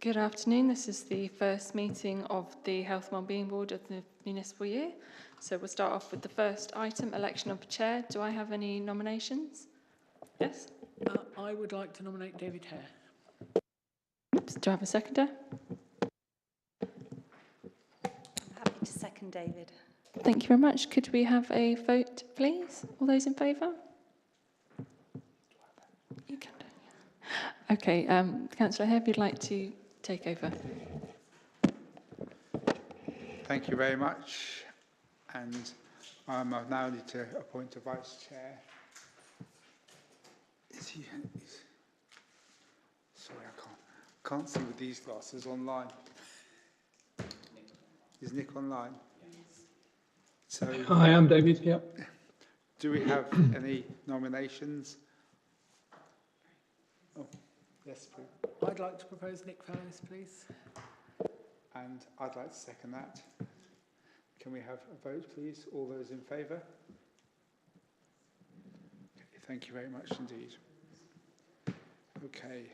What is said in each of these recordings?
Good afternoon. This is the first meeting of the Health and Wellbeing Board of the municipal year. So we'll start off with the first item, election of chair. Do I have any nominations? Yes? I would like to nominate David Hare. Do I have a seconder? I'm happy to second David. Thank you very much. Could we have a vote, please? All those in favour? You can do. Okay, Councillor Hare, if you'd like to take over. Thank you very much. And I now need to appoint a vice chair. Sorry, I can't see with these glasses online. Is Nick online? So, I am David, yep. Do we have any nominations? Oh, yes, please. I'd like to propose Nick Fellows, please. And I'd like to second that. Can we have a vote, please? All those in favour? Okay, thank you very much indeed. Okay.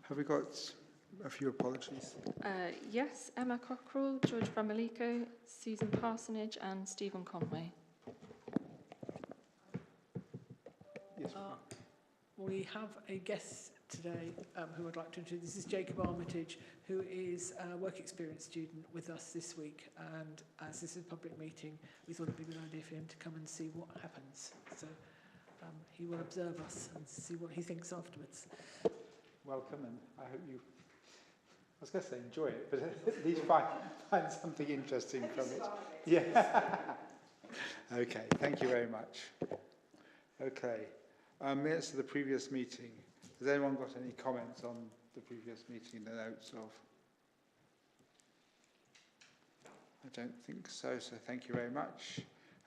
Have we got a few apologies? Yes, Emma Cockrell, George Framalico, Susan Parsonage and Stephen Conway. Yes. We have a guest today who I'd like to introduce. This is Jacob Armitage, who is a work experience student with us this week. And as this is a public meeting, we thought it'd be a good idea for him to come and see what happens. So he will observe us and see what he thinks afterwards. Welcome, and I hope you, I was going to say enjoy it, but at least find something interesting from it. Yeah. Okay, thank you very much. Okay, minutes of the previous meeting. Has anyone got any comments on the previous meeting, the notes of? I don't think so, so thank you very much.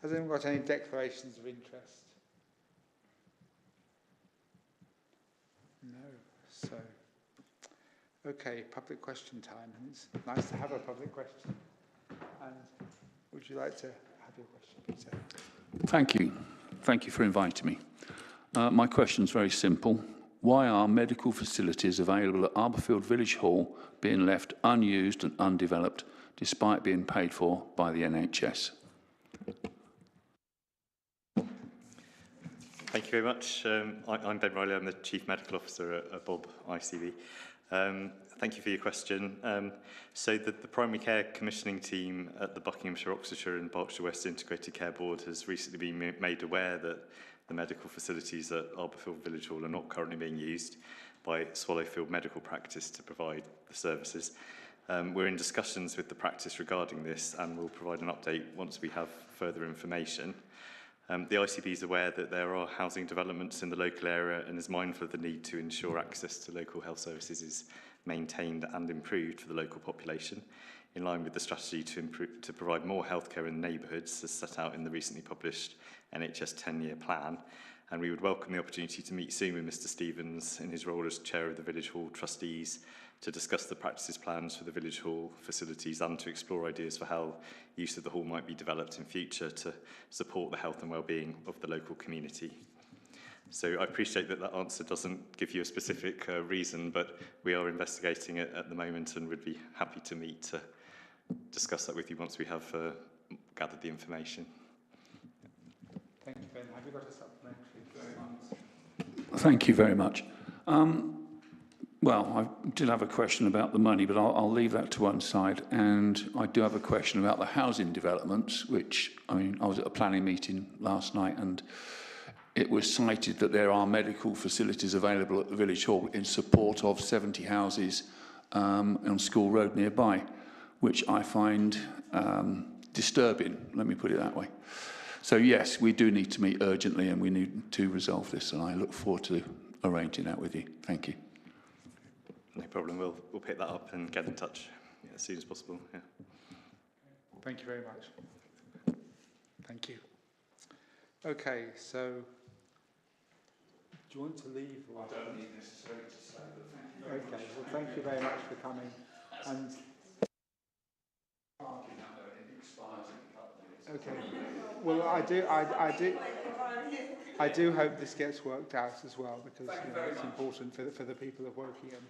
Has anyone got any declarations of interest? No. So, okay, public question time. It's nice to have a public question. And would you like to have your question, Peter? Thank you. Thank you for inviting me. My question is very simple. Why are medical facilities available at Arborfield Village Hall being left unused and undeveloped despite being paid for by the NHS? Thank you very much. I'm Ben Riley. I'm the Chief Medical Officer at Bob ICB. Thank you for your question. So the primary care commissioning team at the Buckinghamshire, Oxfordshire and Berkshire West Integrated Care Board has recently been made aware that the medical facilities at Arborfield Village Hall are not currently being used by Swallowfield Medical Practice to provide the services. We're in discussions with the practice regarding this and we'll provide an update once we have further information. The ICB is aware that there are housing developments in the local area and is mindful of the need to ensure access to local health services is maintained and improved for the local population, in line with the strategy to provide more healthcare in the neighbourhoods as set out in the recently published NHS 10-year plan. And we would welcome the opportunity to meet soon with Mr Stevens in his role as Chair of the Village Hall Trustees to discuss the practice's plans for the Village Hall facilities and to explore ideas for how use of the hall might be developed in future to support the health and well-being of the local community. So I appreciate that that answer doesn't give you a specific reason, but we are investigating it at the moment and would be happy to meet to discuss that with you once we have gathered the information. Thank you, Ben. Have you got a supplementary? Thank you very much. Well, I did have a question about the money, but I'll leave that to one side. And I do have a question about the housing developments, which, I mean, I was at a planning meeting last night and it was cited that there are medical facilities available at the Village Hall in support of 70 houses on School Road nearby, which I find disturbing, let me put it that way. So yes, we do need to meet urgently and we need to resolve this, and I look forward to arranging that with you. Thank you. No problem. We'll pick that up and get in touch as soon as possible. Yeah. Thank you very much. Thank you. Okay, so do you want to leave? Or? I don't need necessarily to stay, but thank you very much. Okay, well, thank you very much for coming. And okay. Well, I do hope this gets worked out as well, because you know, it's important for the people of Wokingham.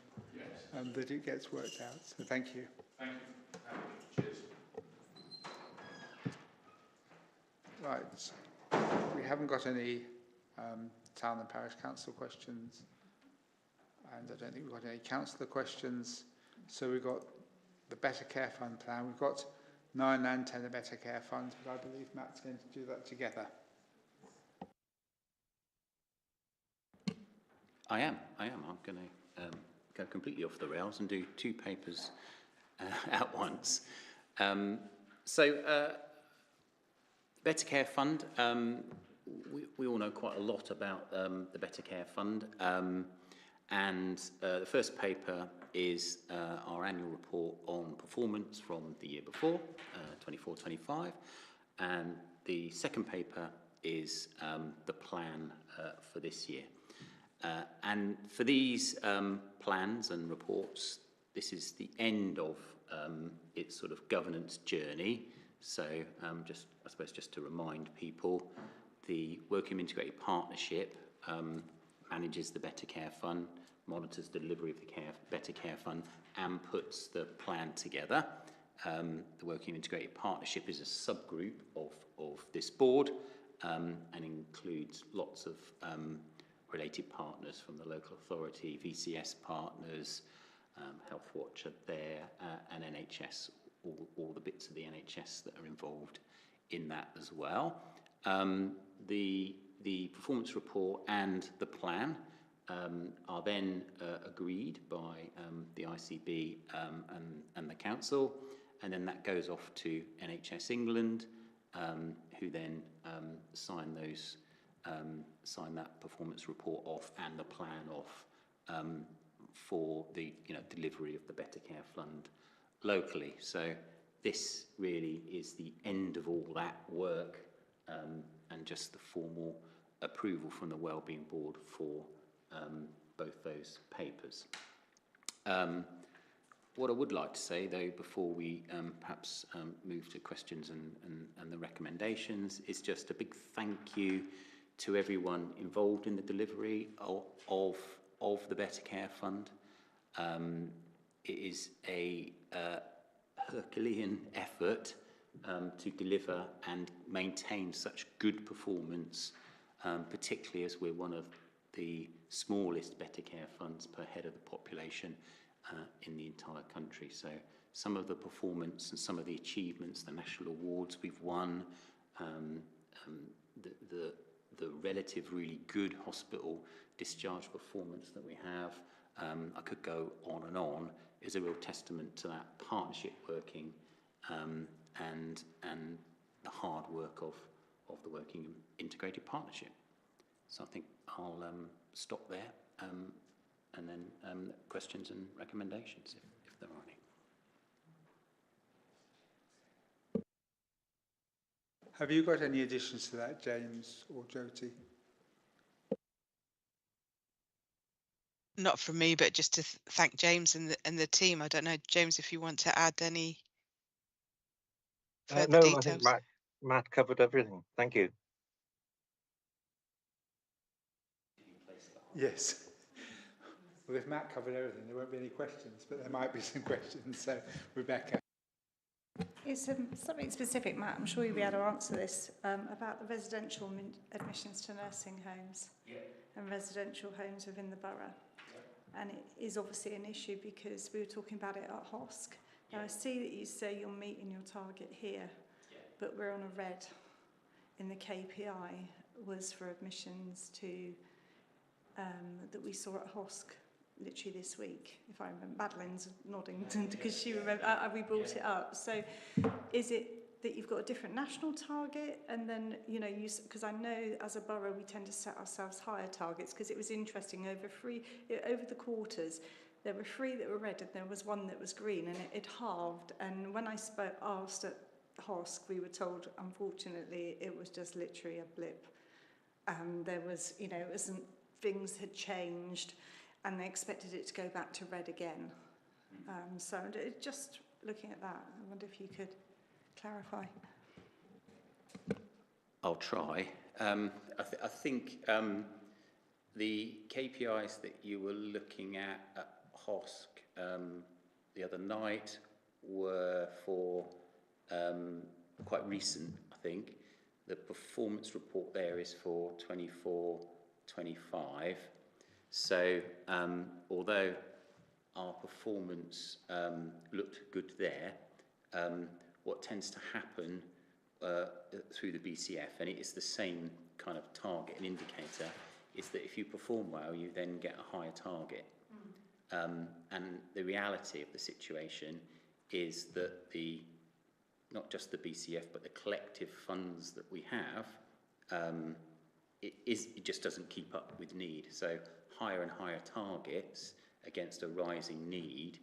that it gets worked out. So thank you. Thank you. Cheers. Right. We haven't got any town and parish council questions, and I don't think we've got any councillor questions. So we've got the Better Care Fund plan. We've got 9 and 10 of Better Care funds, but I believe Matt's going to do that together. I am. I'm going to go completely off the rails and do 2 papers at once. Better Care Fund. We all know quite a lot about the Better Care Fund, and the first paper is our annual report on performance from the year before, 24-25, and the second paper is the plan for this year. And for these plans and reports, this is the end of its sort of governance journey. So I suppose just to remind people, the Wokingham Integrated Partnership manages the Better Care Fund, monitors the delivery of the Better Care Fund, and puts the plan together. The Wokingham Integrated Partnership is a subgroup of this board and includes lots of related partners from the local authority, VCS partners, Health Watch are there, and NHS, all the bits of the NHS that are involved in that as well. The performance report and the plan are then agreed by the ICB and the council, and then that goes off to NHS England, who then sign that performance report off and the plan off for the delivery of the Better Care Fund locally. So this really is the end of all that work and just the formal approval from the Wellbeing Board for both those papers. What I would like to say, though, before we perhaps move to questions and the recommendations, is just a big thank you to everyone involved in the delivery of the Better Care Fund. It is a Herculean effort to deliver and maintain such good performance, particularly as we're one of the smallest Better Care Funds per head of the population in the entire country. So some of the performance and some of the achievements, the national awards we've won, the relative really good hospital discharge performance that we have, I could go on, is a real testament to that partnership working and the hard work of the Wokingham Integrated Partnership. So I think I'll stop there and then questions and recommendations if there are any. Have you got any additions to that, James or Jyoti? Not from me, but just to thank James and the team. I don't know, James, if you want to add any further no, details. I think Matt covered everything. Thank you. Yes. Well, if Matt covered everything, there won't be any questions, but there might be some questions. So, Rebecca. It's something specific, Matt. I'm sure you'll be able to answer this about the residential admissions to nursing homes and residential homes within the borough. And it is obviously an issue because we were talking about it at HOSC. Now, I see that you say you're meeting your target here, but we're on a red in the KPI was for admissions to that we saw at HOSC literally this week, if I remember. Madeleine's nodding because she remember we brought it up. So is it that you've got a different national target, and then because I know as a borough we tend to set ourselves higher targets, because it was interesting over the quarters there were 3 that were red and there was 1 that was green, and it halved. And when I asked at HOSC, we were told unfortunately it was just literally a blip, and there was it wasn't, things had changed and they expected it to go back to red again. So just looking at that, I wonder if you could clarify. I'll try. I think the KPIs that you were looking at HOSC the other night were for quite recent, I think. The performance report there is for 24-25. So although our performance looked good there, what tends to happen through the BCF, and it is the same kind of target and indicator, is that if you perform well, you then get a higher target. And the reality of the situation is that not just the BCF, but the collective funds that we have, it just doesn't keep up with need. So higher and higher targets against a rising need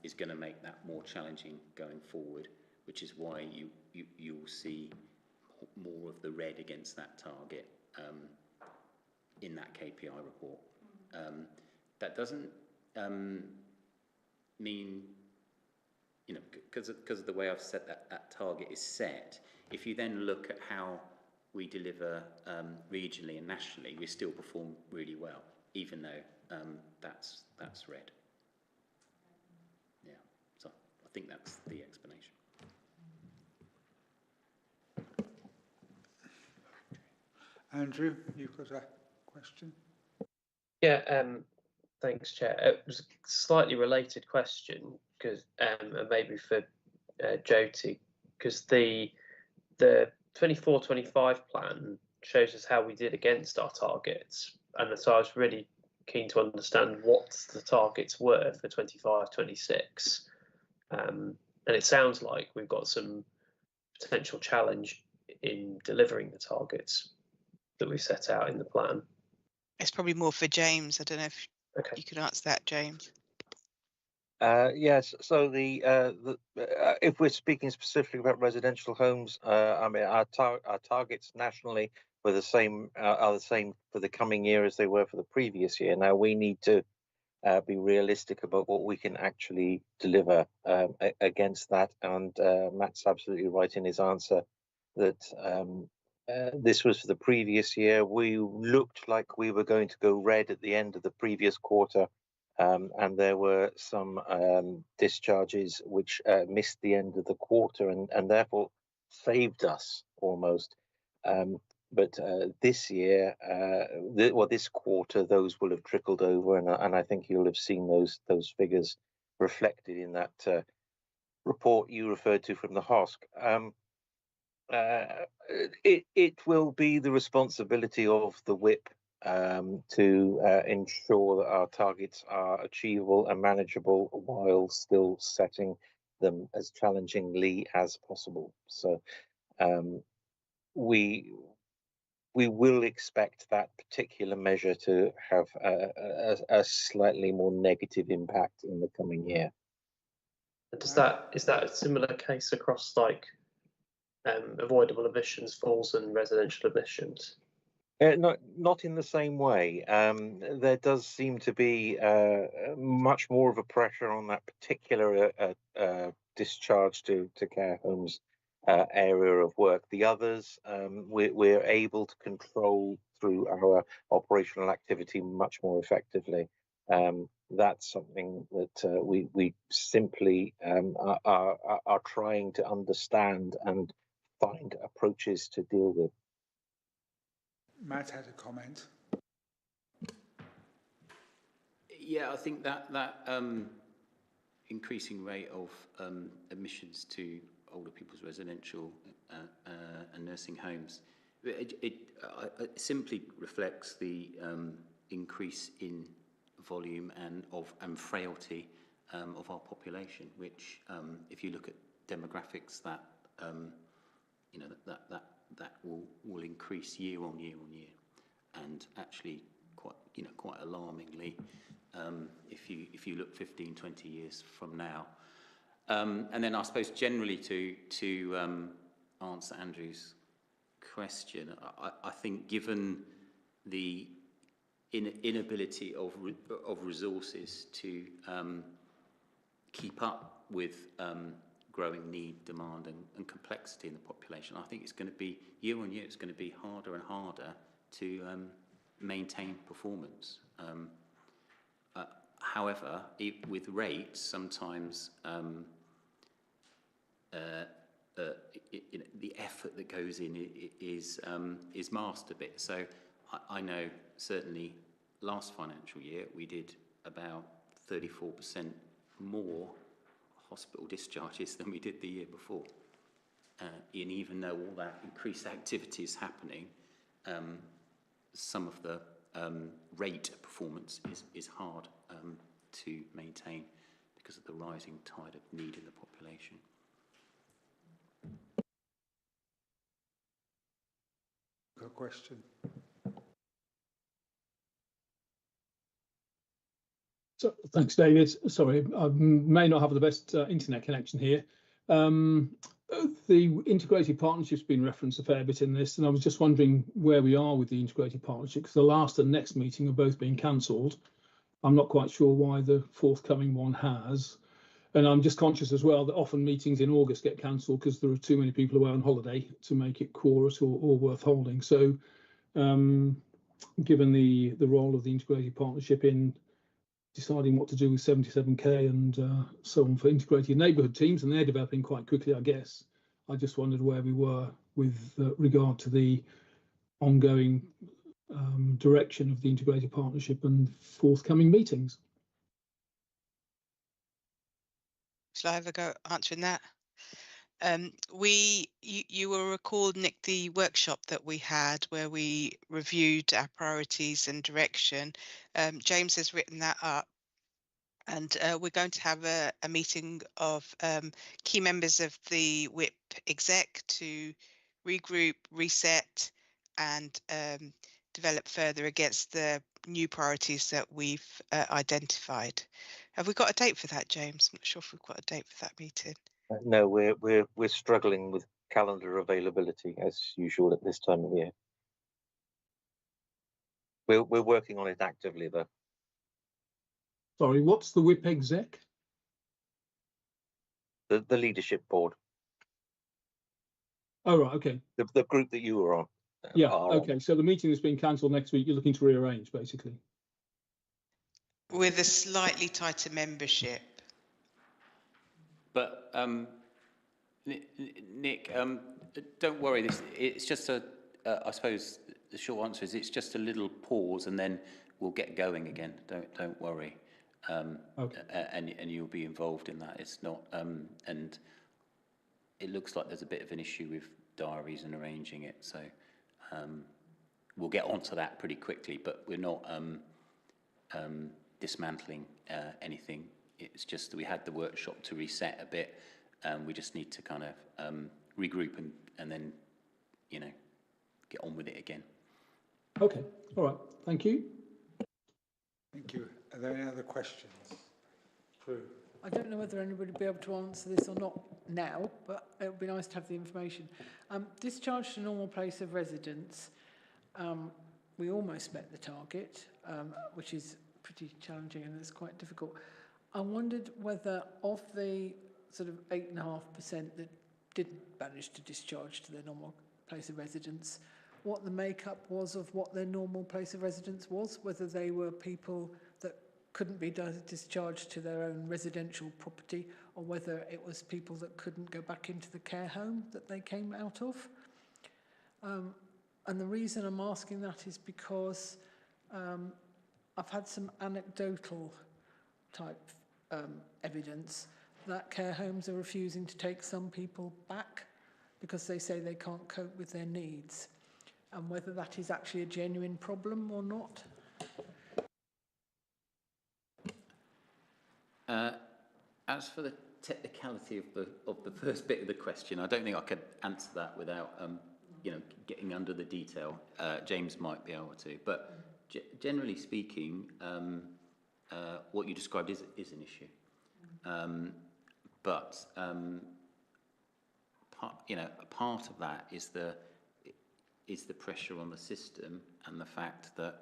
is going to make that more challenging going forward, which is why you'll see more of the red against that target in that KPI report. That doesn't mean, because of the way I've said that target is set, if you then look at how we deliver regionally and nationally, we still perform really well, even though that's red. Yeah, so I think that's the explanation. Andrew, you've got a question? Yeah, thanks, Chair. It was a slightly related question, because maybe for Jyoti, because the 24-25 plan shows us how we did against our targets, and so I was really keen to understand what the targets were for 25-26, and it sounds like we've got some potential challenge in delivering the targets that we set out in the plan. It's probably more for James. I don't know if you could answer that, James. Yes. So if we're speaking specifically about residential homes, I mean our targets nationally were the same are the same for the coming year as they were for the previous year. Now we need to be realistic about what we can actually deliver against that. And Matt's absolutely right in his answer that this was for the previous year. We looked like we were going to go red at the end of the previous quarter, and there were some discharges which missed the end of the quarter and therefore saved us almost. But this year, this quarter, those will have trickled over, and I think you'll have seen those figures reflected in that report you referred to from the HOSC. It will be the responsibility of the whip to ensure that our targets are achievable and manageable while still setting them as challengingly as possible. So we will expect that particular measure to have a slightly more negative impact in the coming year. Is that a similar case across like avoidable emissions, falls and residential emissions? Not in the same way. There does seem to be much more of a pressure on that particular discharge to care homes area of work. The others, we're able to control through our operational activity much more effectively. That's something that we simply are trying to understand and find approaches to deal with. Matt had a comment. Yeah, I think that increasing rate of emissions to older people's residential and nursing homes, it simply reflects the increase in volume and frailty of our population, which, if you look at demographics, that that will increase year on year, and actually quite alarmingly if you look 15-20 years from now. And then I suppose generally to answer Andrew's question, I think given the inability of resources to keep up with growing need, demand and complexity in the population, I think it's going to be, year on year, it's going to be harder and harder to maintain performance. however, with rates, sometimes the effort that goes in is masked a bit. So I know certainly last financial year we did about 34% more hospital discharges than we did the year before. And even though all that increased activity is happening, some of the rate performance is hard to maintain because of the rising tide of need in the population. Got a question? So, thanks, David. Sorry, I may not have the best internet connection here. The integrated partnership's been referenced a fair bit in this, and I was just wondering where we are with the integrated partnership, because the last and next meeting have both been cancelled. I'm not quite sure why the forthcoming one has. And I'm just conscious as well that often meetings in August get cancelled because there are too many people away on holiday to make it quorate or worth holding. So given the role of the integrated partnership in deciding what to do with 77k and so on for integrated neighbourhood teams, and they're developing quite quickly, I guess, I just wondered where we were with regard to the ongoing direction of the integrated partnership and forthcoming meetings. Shall I have a go answering that? You will recall, Nick, the workshop that we had where we reviewed our priorities and direction. James has written that up, and we're going to have a meeting of key members of the WIP exec to regroup, reset, and develop further against the new priorities that we've identified. Have we got a date for that, James? I'm not sure if we've got a date for that meeting. No, we're struggling with calendar availability as usual at this time of year. We're working on it actively though. Sorry, what's the WIP exec? The leadership board. Oh, right, okay. The group that you were on. Yeah, okay. So the meeting that's been cancelled next week, you're looking to rearrange, basically. With a slightly tighter membership. But Nick, don't worry. It's just I suppose the short answer is it's just a little pause, and then we'll get going again. Don't worry. Okay. And you'll be involved in that. It's not. And it looks like there's a bit of an issue with diaries and arranging it. So we'll get onto that pretty quickly. But we're not dismantling anything. It's just that we had the workshop to reset a bit. We just need to kind of regroup and then, get on with it again. Okay, all right. Thank you. Thank you. Are there any other questions? True. I don't know whether anybody will be able to answer this or not now, but it would be nice to have the information. Discharge to normal place of residence, we almost met the target, which is pretty challenging and it's quite difficult. I wondered whether of the sort of 8.5% that didn't manage to discharge to their normal place of residence, what the makeup was of what their normal place of residence was, whether they were people that couldn't be discharged to their own residential property, or whether it was people that couldn't go back into the care home that they came out of. And the reason I'm asking that is because I've had some anecdotal type evidence that care homes are refusing to take some people back because they say they can't cope with their needs, and whether that is actually a genuine problem or not. As for the technicality of the first bit of the question, I don't think I could answer that without getting under the detail. James might be able to, but generally speaking, what you described is an issue. But part of that is the pressure on the system and the fact that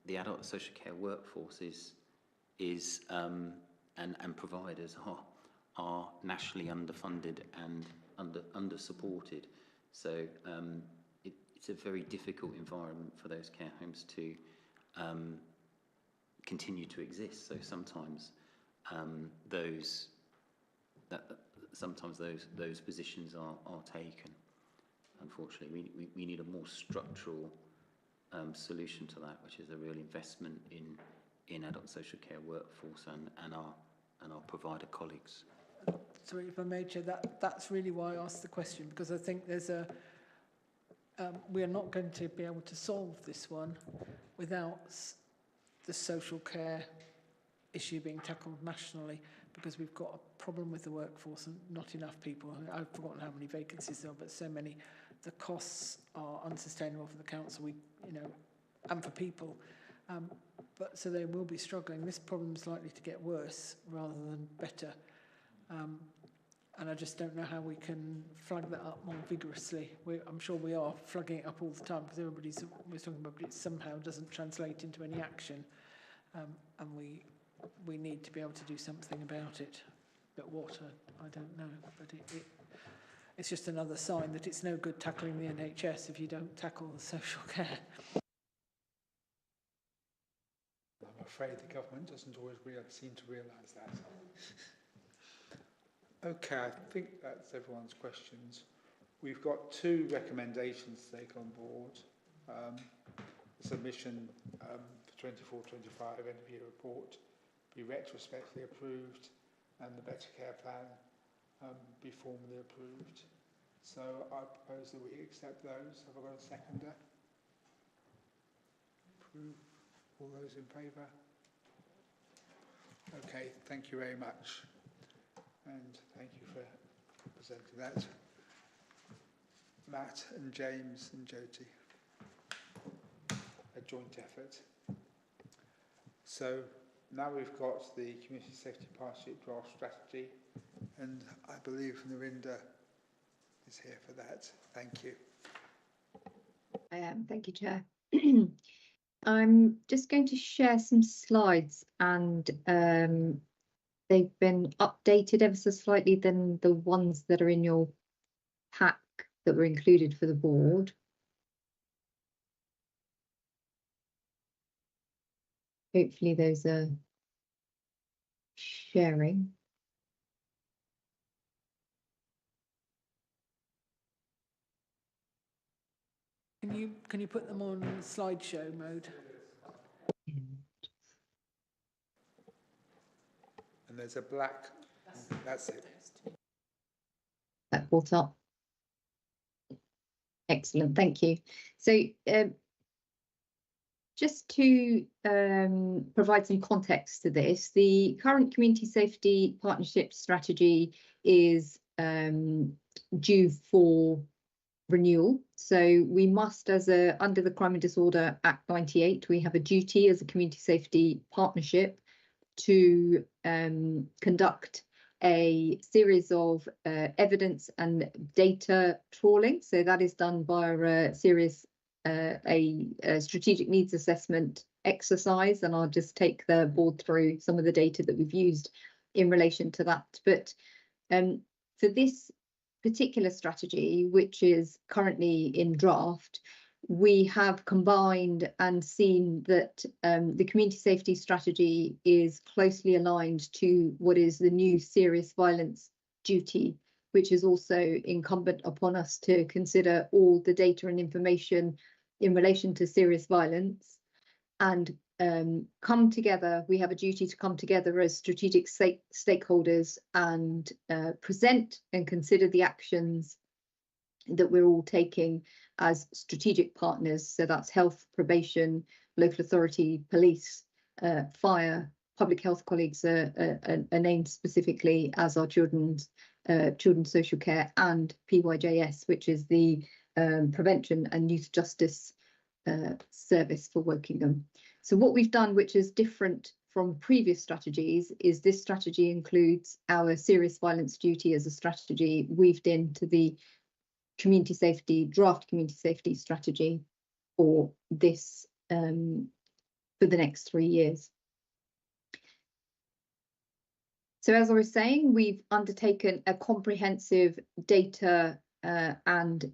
the adult social care workforce is and providers are nationally underfunded and under supported. So it's a very difficult environment for those care homes to continue to exist. So sometimes those positions are taken. Unfortunately, we need a more structural solution to that, which is a real investment in adult social care workforce and our provider colleagues. Sorry, if I may, Chair, that's really why I asked the question, because I think there's we are not going to be able to solve this one without the social care issue being tackled nationally, because we've got a problem with the workforce and not enough people. I've forgotten how many vacancies there are, but so many. The costs are unsustainable for the council, and for people. But so they will be struggling. This problem is likely to get worse rather than better. And I just don't know how we can flag that up more vigorously. I'm sure we are flagging it up all the time, because everybody's always talking about it somehow doesn't translate into any action. And we need to be able to do something about it. But what, I don't know. But it's just another sign that it's no good tackling the NHS if you don't tackle the social care. I'm afraid the government doesn't always seem to realise that. Okay, I think that's everyone's questions. We've got 2 recommendations to take on board. The submission for 24-25 end of year report be retrospectively approved, and the Better Care Plan be formally approved. So I propose that we accept those. Have I got a seconder? Approve. All those in favour? Okay, thank you very much. And thank you for presenting that. Matt and James and Jyoti. A joint effort. So now we've got the Community Safety Partnership Draft Strategy, and I believe Narinda is here for that. Thank you. I am. Thank you, Chair. I'm just going to share some slides, and they've been updated ever so slightly than the ones that are in your pack that were included for the board. Hopefully those are sharing. Can you put them on slideshow mode? And there's a black. That's it. That brought up. Excellent, thank you. So just to provide some context to this, the current Community Safety Partnership Strategy is due for renewal. So we must, under the Crime and Disorder Act 98, we have a duty as a community safety partnership to conduct a series of evidence and data trawling. So that is done via a strategic needs assessment exercise, and I'll just take the board through some of the data that we've used in relation to that. But for this particular strategy, which is currently in draft, we have combined and seen that the community safety strategy is closely aligned to what is the new serious violence duty, which is also incumbent upon us to consider all the data and information in relation to serious violence and come together. We have a duty to come together as strategic stakeholders and present and consider the actions that we're all taking as strategic partners. So that's health, probation, local authority, police, fire, public health colleagues are named specifically, as are children's social care, and PYJS, which is the prevention and youth justice service for Wokingham. So what we've done, which is different from previous strategies, is this strategy includes our serious violence duty as a strategy weaved into the draft community safety strategy for this for the next 3 years. So as I was saying, we've undertaken a comprehensive data and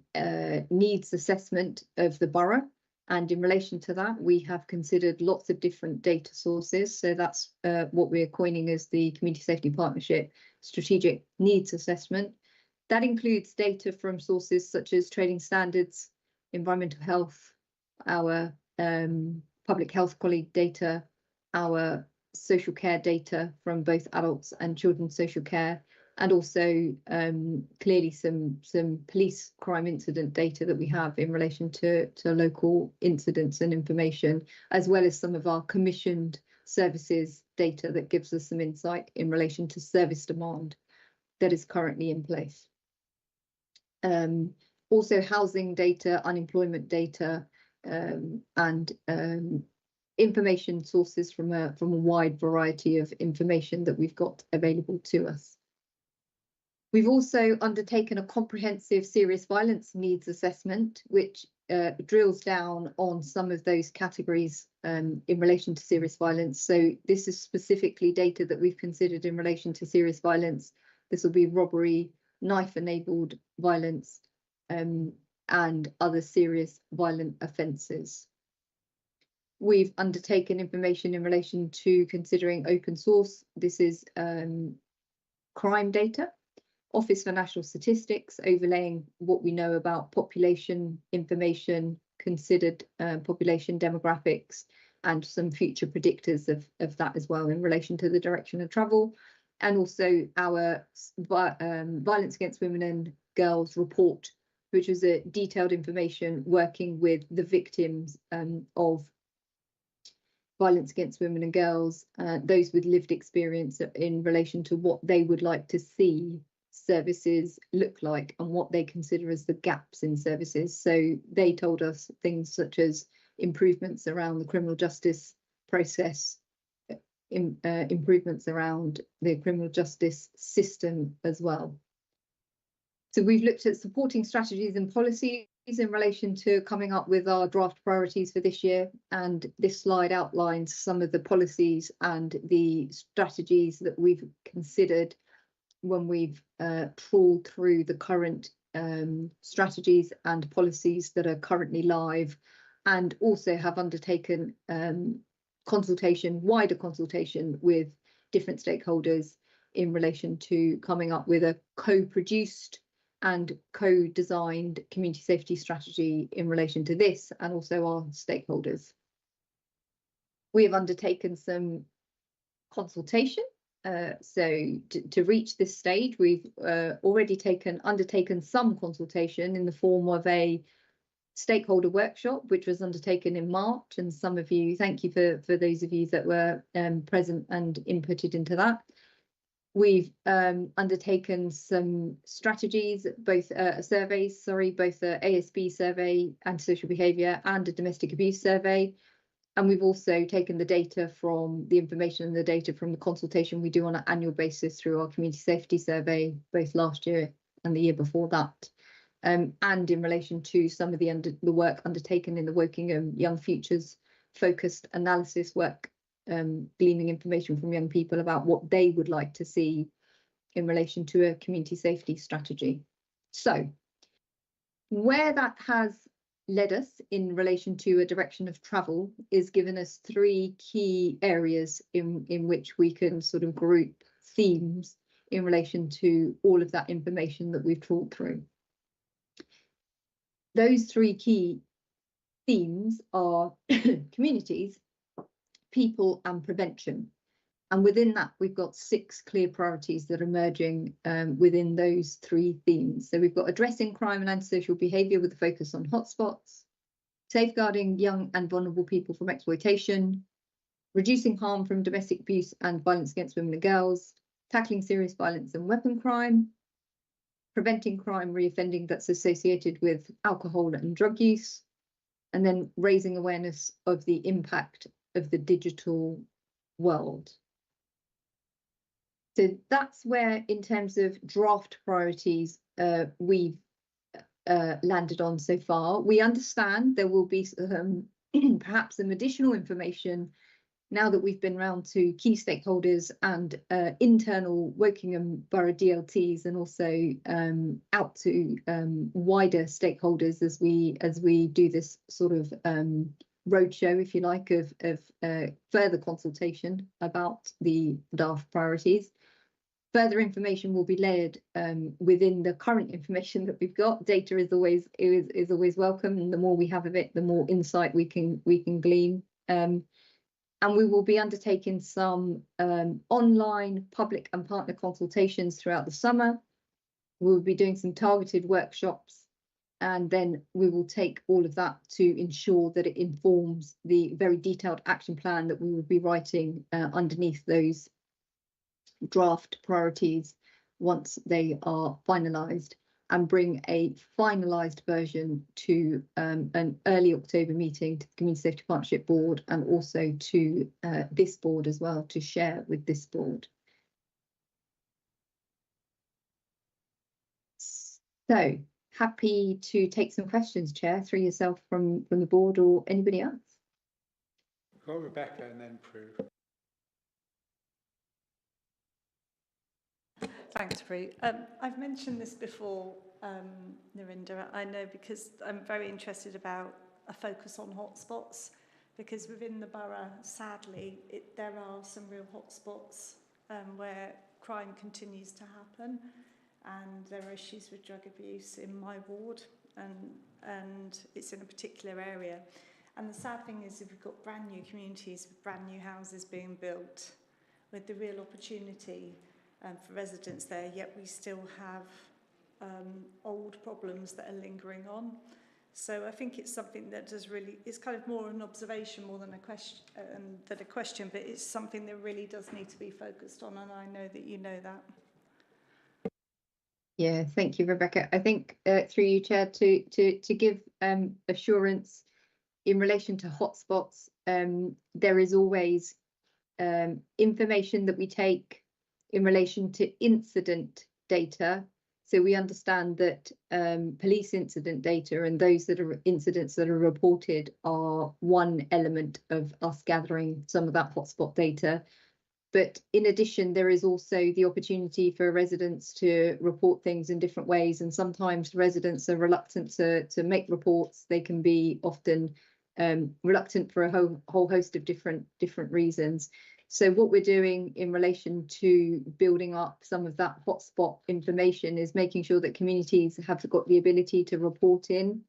needs assessment of the borough. And in relation to that, we have considered lots of different data sources. So that's what we're coining as the Community Safety Partnership Strategic Needs Assessment. That includes data from sources such as trading standards, environmental health, our public health colleague data, our social care data from both adults and children's social care, and also clearly some police crime incident data that we have in relation to local incidents and information, as well as some of our commissioned services data that gives us some insight in relation to service demand that is currently in place. Also housing data, unemployment data, and information sources from a wide variety of information that we've got available to us. We've also undertaken a comprehensive serious violence needs assessment, which drills down on some of those categories in relation to serious violence. So this is specifically data that we've considered in relation to serious violence. This will be robbery, knife-enabled violence, and other serious violent offences. We've undertaken information in relation to considering open source. This is crime data, Office for National Statistics, overlaying what we know about population information, considered population demographics, and some future predictors of that as well in relation to the direction of travel. And also our Violence Against Women and Girls report, which was a detailed information working with the victims of violence against women and girls, those with lived experience in relation to what they would like to see services look like and what they consider as the gaps in services. So they told us things such as improvements around the criminal justice process, improvements around the criminal justice system as well. So we've looked at supporting strategies and policies in relation to coming up with our draft priorities for this year, and this slide outlines some of the policies and the strategies that we've considered when we've trawled through the current strategies and policies that are currently live, and also have undertaken wider consultation with different stakeholders in relation to coming up with a co-produced and co-designed community safety strategy in relation to this and also our stakeholders. We have undertaken some consultation. So to reach this stage, we've already undertaken some consultation in the form of a stakeholder workshop, which was undertaken in March, and some of you, thank you for those of you that were present and inputted into that. We've undertaken some strategies, both surveys, both the ASB survey, antisocial behaviour, and a domestic abuse survey. And we've also taken the data from the information and the data from the consultation we do on an annual basis through our community safety survey, both last year and the year before that. And in relation to some of the work undertaken in the Wokingham Young Futures focused analysis work, gleaning information from young people about what they would like to see in relation to a community safety strategy. So where that has led us in relation to a direction of travel is given us three key areas in which we can sort of group themes in relation to all of that information that we've talked through. Those three key themes are communities, people, and prevention. And within that, we've got 6 clear priorities that are emerging within those 3 themes. So we've got addressing crime and antisocial behaviour with a focus on hotspots, safeguarding young and vulnerable people from exploitation, reducing harm from domestic abuse and violence against women and girls, tackling serious violence and weapon crime, preventing crime reoffending that's associated with alcohol and drug use, and then raising awareness of the impact of the digital world. So that's where, in terms of draft priorities, we've landed on so far. We understand there will be perhaps some additional information now that we've been round to key stakeholders and internal Wokingham Borough DLTs, and also out to wider stakeholders as we do this sort of roadshow, if you like, of further consultation about the DARF priorities. Further information will be layered within the current information that we've got. Data is always welcome, and the more we have of it, the more insight we can glean. And we will be undertaking some online public and partner consultations throughout the summer. We'll be doing some targeted workshops, and then we will take all of that to ensure that it informs the very detailed action plan that we will be writing underneath those draft priorities once they are finalised, and bring a finalised version to an early October meeting to the Community Safety Partnership Board, and also to this board as well, to share with this board. So happy to take some questions, Chair, through yourself from the board or anybody else. We've got Rebecca and then Prue. Thanks, Prue. I've mentioned this before, Narinda. I know because I'm very interested about a focus on hotspots, because within the borough, sadly, there are some real hotspots where crime continues to happen, and there are issues with drug abuse in my ward, and it's in a particular area. And the sad thing is, if we've got brand new communities with brand new houses being built, with the real opportunity for residents there, yet we still have old problems that are lingering on. So I think it's something that does really, it's kind of more an observation more than a question, but it's something that really does need to be focused on, and I know that you know that. Yeah, thank you, Rebecca. I think through you, Chair, to give assurance in relation to hotspots, there is always information that we take in relation to incident data. So we understand that police incident data and those that are incidents that are reported are one element of us gathering some of that hotspot data. But in addition, there is also the opportunity for residents to report things in different ways. And sometimes residents are reluctant to make reports. They can be often reluctant for a whole host of different reasons. So what we're doing in relation to building up some of that hotspot information is making sure that communities have got the ability to report in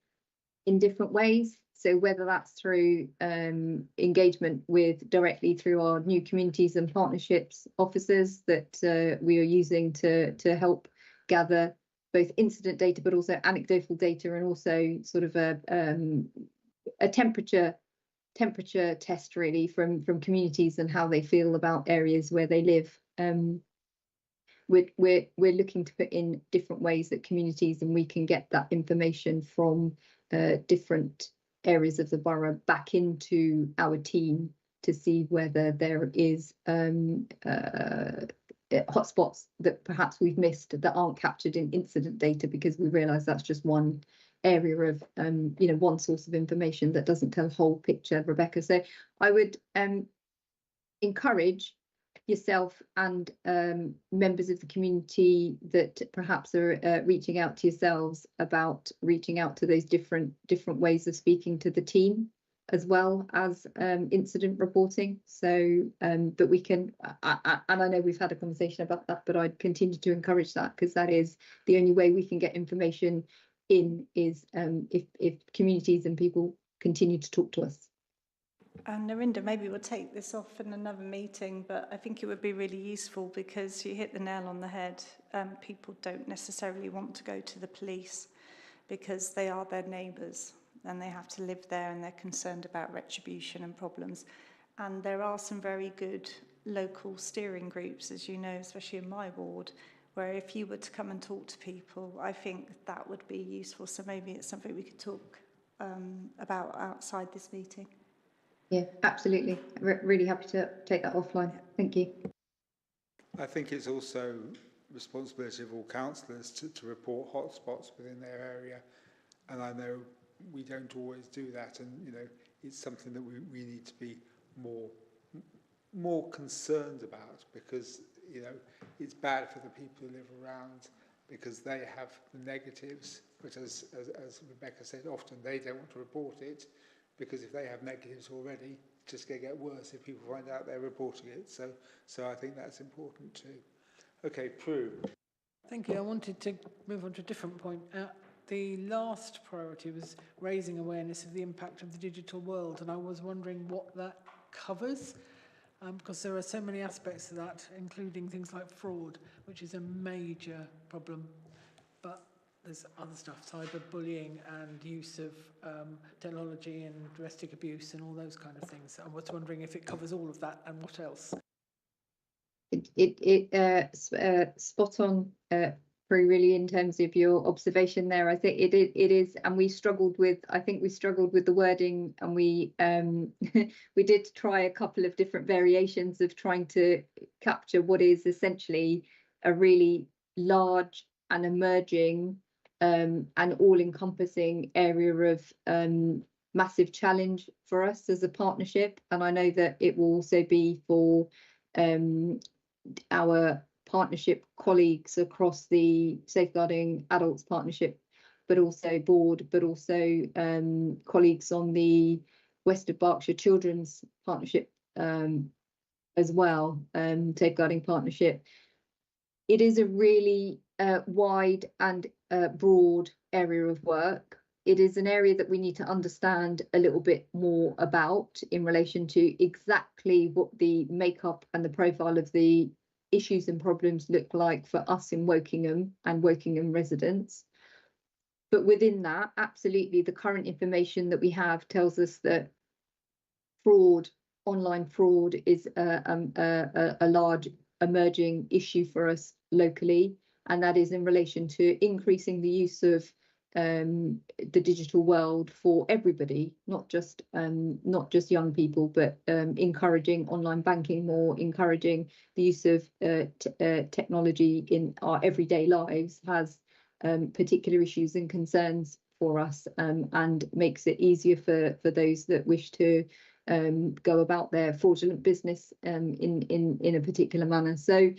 different ways. So whether that's through engagement with directly through our new communities and partnerships officers that we are using to help gather both incident data, but also anecdotal data, and also sort of a temperature test really from communities and how they feel about areas where they live. We're looking to put in different ways that communities and we can get that information from different areas of the borough back into our team to see whether there is hotspots that perhaps we've missed that aren't captured in incident data, because we realise that's just one area of one source of information that doesn't tell the whole picture, Rebecca. So I would encourage yourself and members of the community that perhaps are reaching out to yourselves about reaching out to those different ways of speaking to the team, as well as incident reporting. So but we can and I know we've had a conversation about that, but I'd continue to encourage that, because that is the only way we can get information in, is if communities and people continue to talk to us. And Narinda, maybe we'll take this off in another meeting, but I think it would be really useful, because you hit the nail on the head. People don't necessarily want to go to the police because they are their neighbours and they have to live there, and they're concerned about retribution and problems. And there are some very good local steering groups, as you know, especially in my ward, where if you were to come and talk to people, I think that would be useful. So maybe it's something we could talk about outside this meeting. Yeah, absolutely. Really happy to take that offline. Thank you. I think it's also responsibility of all councillors to report hotspots within their area, and I know we don't always do that, and it's something that we need to be more more concerned about, because, you know, it's bad for the people who live around because they have the negatives, but as Rebecca said, often they don't want to report it because if they have negatives already, it's just going to get worse if people find out they're reporting it. So I think that's important too. Okay, Prue. Thank you. I wanted to move on to a different point. The last priority was raising awareness of the impact of the digital world, and I was wondering what that covers, because there are so many aspects to that, including things like fraud, which is a major problem, but there's other stuff, cyberbullying and use of technology and domestic abuse and all those kind of things. I was wondering if it covers all of that and what else. Spot on, Prue, really, in terms of your observation there. I think it is, and we struggled with the wording, and we we did try a couple of different variations of trying to capture what is essentially a really large and emerging and all-encompassing area of massive challenge for us as a partnership. And I know that it will also be for our partnership colleagues across the Safeguarding Adults Partnership, but also board, but also colleagues on the West of Berkshire Children's Partnership as well, Safeguarding Partnership. It is a really wide and broad area of work. It is an area that we need to understand a little bit more about in relation to exactly what the makeup and the profile of the issues and problems look like for us in Wokingham and Wokingham residents. But within that, absolutely, the current information that we have tells us that fraud, online fraud, is a large emerging issue for us locally, and that is in relation to increasing the use of the digital world for everybody, not just young people, but encouraging online banking more, encouraging the use of technology in our everyday lives has particular issues and concerns for us, and makes it easier for those that wish to go about their fraudulent business in a particular manner. So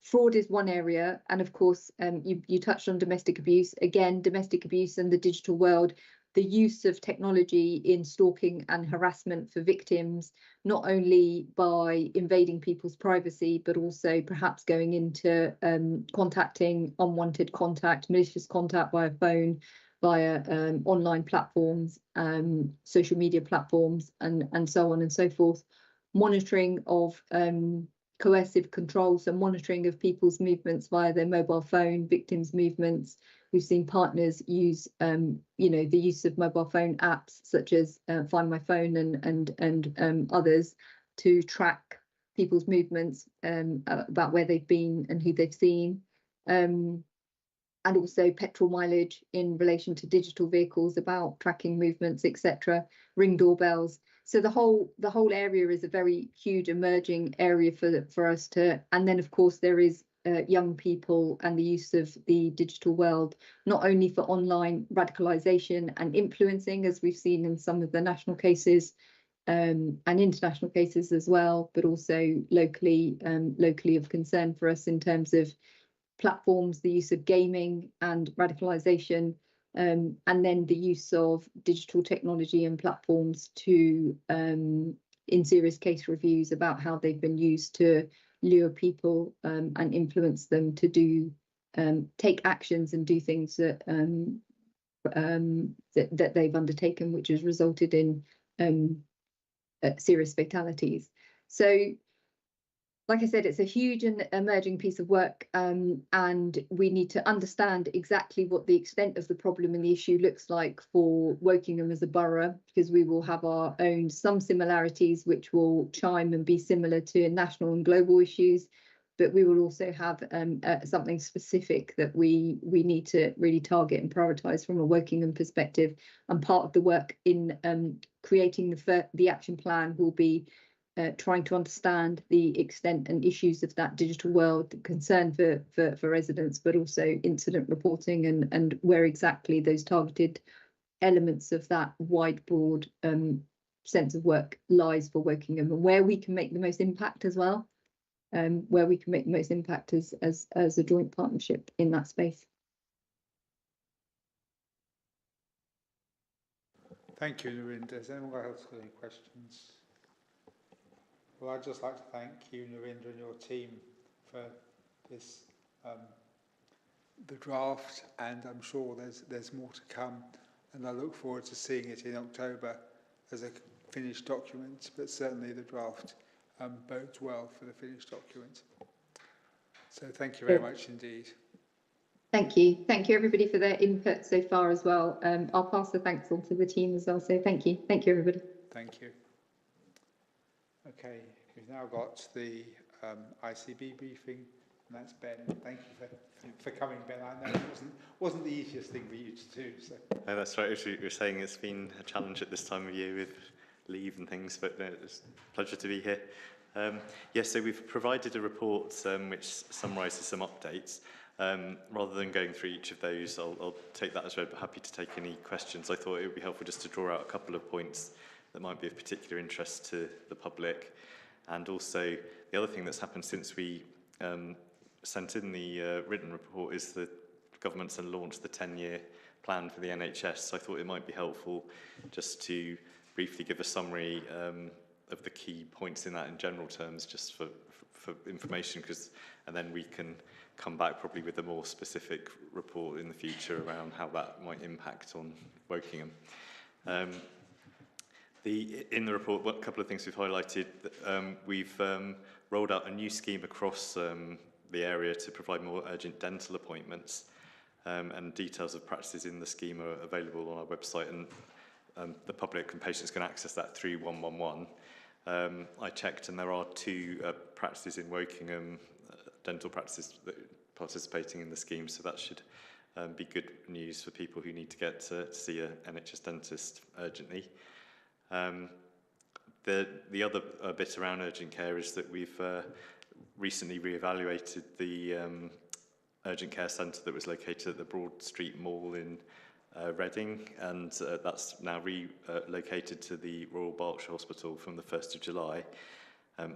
fraud is one area, and of course you touched on domestic abuse. Again, domestic abuse and the digital world, the use of technology in stalking and harassment for victims, not only by invading people's privacy, but also perhaps going into contacting unwanted contact, malicious contact via phone, via online platforms, social media platforms, and so on and so forth. Monitoring of coercive control, so monitoring of people's movements via their mobile phone, victims' movements. We've seen partners use, the use of mobile phone apps such as Find My Phone and others to track people's movements about where they've been and who they've seen, and also petrol mileage in relation to digital vehicles, about tracking movements, etc. Ring doorbells. So the whole area is a very huge emerging area for us to, and then of course there is young people and the use of the digital world, not only for online radicalisation and influencing, as we've seen in some of the national cases and international cases as well, but also locally of concern for us in terms of platforms, the use of gaming and radicalisation. And then the use of digital technology and platforms to, in serious case reviews, about how they've been used to lure people and influence them to do, take actions and do things that that they've undertaken, which has resulted in serious fatalities. So, like I said, it's a huge and emerging piece of work, and we need to understand exactly what the extent of the problem and the issue looks like for Wokingham as a borough, because we will have our own some similarities which will chime and be similar to national and global issues, but we will also have something specific that we need to really target and prioritise from a Wokingham perspective. And part of the work in creating the action plan will be trying to understand the extent and issues of that digital world, the concern for residents, but also incident reporting and where exactly those targeted elements of that wide, broad sense of work lies for Wokingham and where we can make the most impact as well, where we can make the most impact as a joint partnership in that space. Thank you, Narinder. Has anyone else got any questions? Well, I'd just like to thank you, Narinder, and your team for this, the draft, and I'm sure there's more to come, and I look forward to seeing it in October as a finished document, but certainly the draft bodes well for the finished document. So thank you very much indeed. Thank you everybody for their input so far as well. I'll pass the thanks on to the team as well, so thank you everybody. Thank you. Okay, we've now got the ICB briefing, and that's Ben. Thank you for coming, Ben. I know it wasn't the easiest thing for you to do. So. No, that's right. As you were saying, it's been a challenge at this time of year with leave and things, but no, it's a pleasure to be here. Yes, so we've provided a report which summarises some updates. Rather than going through each of those, I'll take that as read, but happy to take any questions. I thought it would be helpful just to draw out a couple of points that might be of particular interest to the public. And also, the other thing that's happened since we sent in the written report is the government's launched the 10-year plan for the NHS. So I thought it might be helpful just to briefly give a summary of the key points in that in general terms, just for information, and then we can come back probably with a more specific report in the future around how that might impact on Wokingham. In the report, a couple of things we've highlighted. We've rolled out a new scheme across the area to provide more urgent dental appointments, and details of practices in the scheme are available on our website, and the public and patients can access that through 111. I checked, and there are 2 practices in Wokingham, dental practices participating in the scheme, so that should be good news for people who need to get to see an NHS dentist urgently. The other bit around urgent care is that we've recently re-evaluated the urgent care centre that was located at the Broad Street Mall in Reading, and that's now relocated to the Royal Berkshire Hospital from the 1st of July.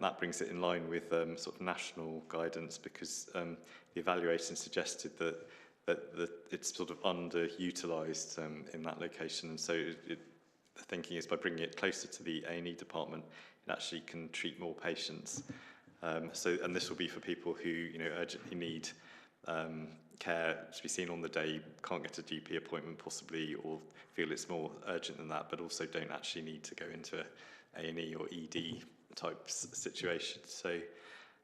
That brings it in line with sort of national guidance, because the evaluation suggested that it's sort of underutilised in that location, and so the thinking is by bringing it closer to the A&E department, it actually can treat more patients. And this will be for people who urgently need care to be seen on the day, can't get a GP appointment possibly, or feel it's more urgent than that, but also don't actually need to go into A&E or ED type situation. So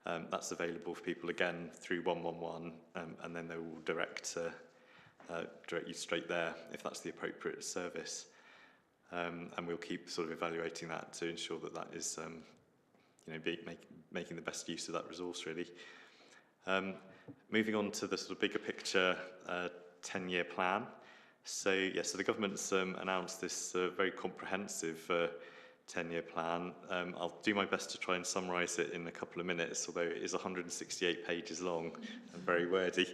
that's available for people again through 111, and then they will direct you straight there if that's the appropriate service. And we'll keep sort of evaluating that to ensure that that is making the best use of that resource, really. Moving on to the sort of bigger picture 10-year plan. So the government's announced this very comprehensive 10-year plan. I'll do my best to try and summarise it in a couple of minutes, although it is 168 pages long and very wordy.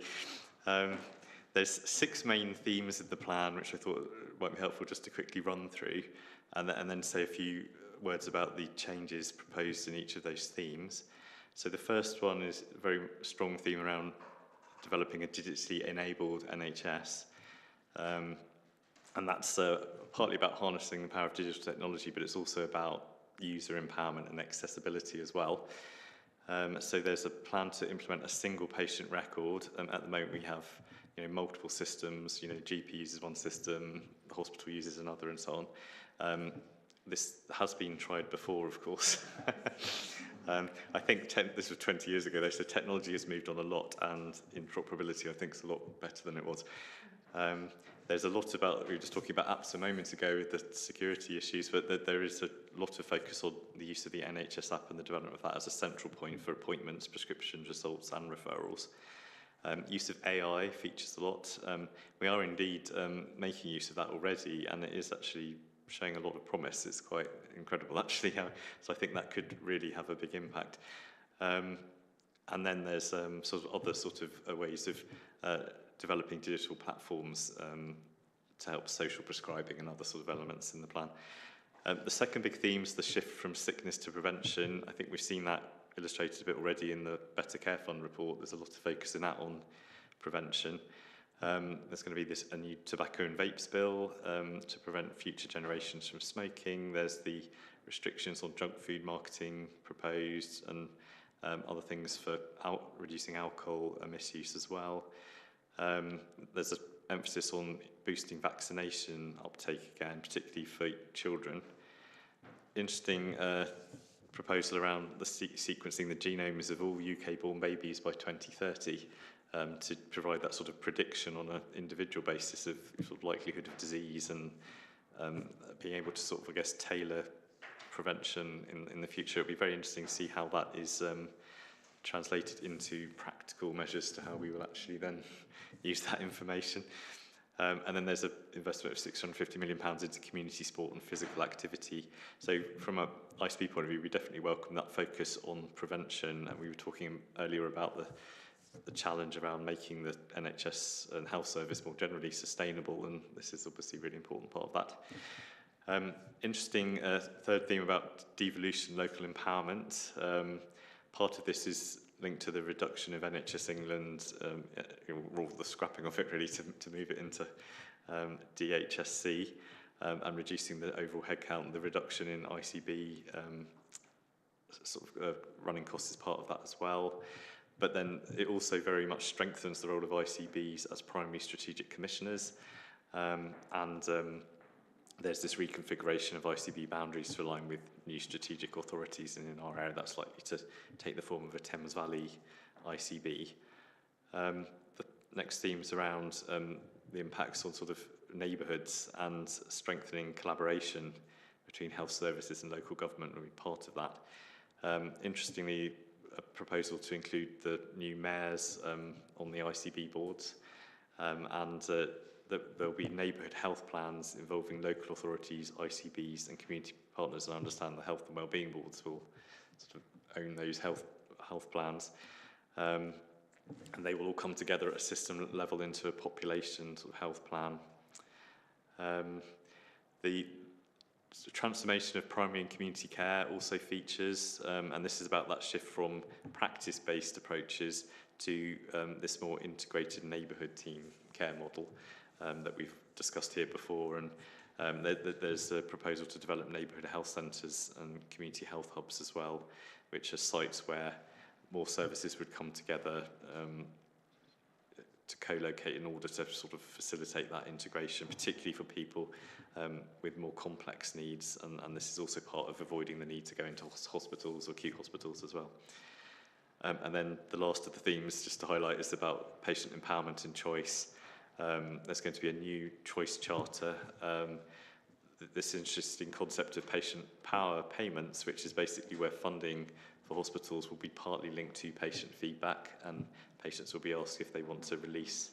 There's 6 main themes of the plan, which I thought might be helpful just to quickly run through, and then say a few words about the changes proposed in each of those themes. So the first one is a very strong theme around developing a digitally enabled NHS. And that's partly about harnessing the power of digital technology, but it's also about user empowerment and accessibility as well. So there's a plan to implement a single patient record. At the moment we have multiple systems, GP uses one system, the hospital uses another, and so on. This has been tried before, of course. I think this was 20 years ago, though, so technology has moved on a lot, and interoperability, I think, is a lot better than it was. There's a lot about, we were just talking about apps a moment ago with the security issues, but there is a lot of focus on the use of the NHS app and the development of that as a central point for appointments, prescriptions, results, and referrals. Use of AI features a lot. We are indeed making use of that already, and it is actually showing a lot of promise. It's quite incredible, actually. So I think that could really have a big impact. And then there's sort of other sort of ways of developing digital platforms to help social prescribing and other sort of elements in the plan. The second big theme is the shift from sickness to prevention. I think we've seen that illustrated a bit already in the Better Care Fund report. There's a lot of focus in that on prevention. There's going to be a new tobacco and vapes bill to prevent future generations from smoking. There's the restrictions on junk food marketing proposed, and other things for reducing alcohol misuse as well. There's an emphasis on boosting vaccination uptake again, particularly for children. Interesting proposal around the sequencing the genomes of all UK-born babies by 2030 to provide that sort of prediction on an individual basis of sort of likelihood of disease and being able to sort of, I guess, tailor prevention in the future. It'll be very interesting to see how that is translated into practical measures to how we will actually then use that information. And then there's an investment of £650 million into community sport and physical activity. So from an ICB point of view, we definitely welcome that focus on prevention. And we were talking earlier about the challenge around making the NHS and health service more generally sustainable, and this is obviously a really important part of that. Interesting third theme about devolution, local empowerment. Part of this is linked to the reduction of NHS England, or the scrapping of it really to move it into DHSC, and reducing the overall headcount. The reduction in ICB running costs is part of that as well. But then it also very much strengthens the role of ICBs as primary strategic commissioners, there's this reconfiguration of ICB boundaries to align with new strategic authorities, and in our area that's likely to take the form of a Thames Valley ICB. The next theme is around the impacts on sort of neighbourhoods and strengthening collaboration between health services and local government will be part of that. Interestingly, a proposal to include the new mayors on the ICB boards, there'll be neighbourhood health plans involving local authorities, ICBs and community partners, and I understand the health and wellbeing boards will sort of own those health plans. And they will all come together at a system level into a population sort of health plan. The transformation of primary and community care also features, and this is about that shift from practice-based approaches to this more integrated neighbourhood team care model that we've discussed here before. And there's a proposal to develop neighbourhood health centres and community health hubs as well, which are sites where more services would come together to co-locate in order to sort of facilitate that integration, particularly for people with more complex needs. And this is also part of avoiding the need to go into hospitals or acute hospitals as well. And then the last of the themes, just to highlight, is about patient empowerment and choice. There's going to be a new choice charter. This interesting concept of patient power payments, which is basically where funding for hospitals will be partly linked to patient feedback, and patients will be asked if they want to release